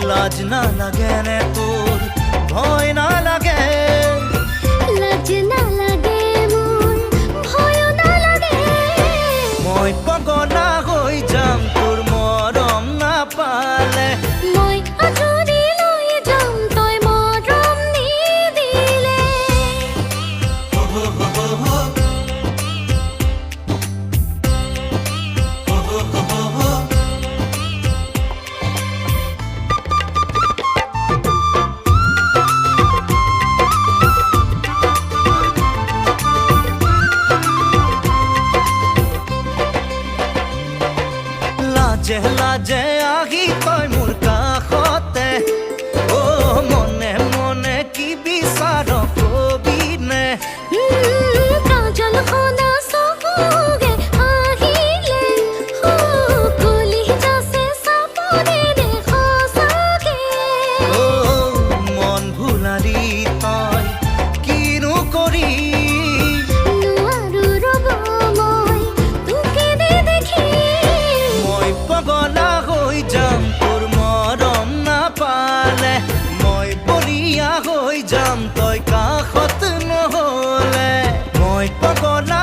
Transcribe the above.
লাজ না লাগে নে তোৰ ভয় না লাগে লাজ না লাগে মোৰ ভয় না লাগে মই পগলা হৈ যাম তোৰ মৰম নাপালে মই আঁচনি লৈ যাম তই মৰম নিদিলে লাজে লাজে আহি তই মোৰ কাষতে অ মনে মনে কি বিচাৰ কবি নে কাজল খনা চকুগে আহিলে কলি যাছে চাপনে দে সঁচাকে অ মন ভুলাৰি তই কিনো কৰি নোৱাৰো ৰ'ব মই তোকে দেখি মই পগলা হৈ যাম তোৰ মৰম নাপালে মই বলিয়া হৈ যাম তই কাষত নহ'লে মই পগলা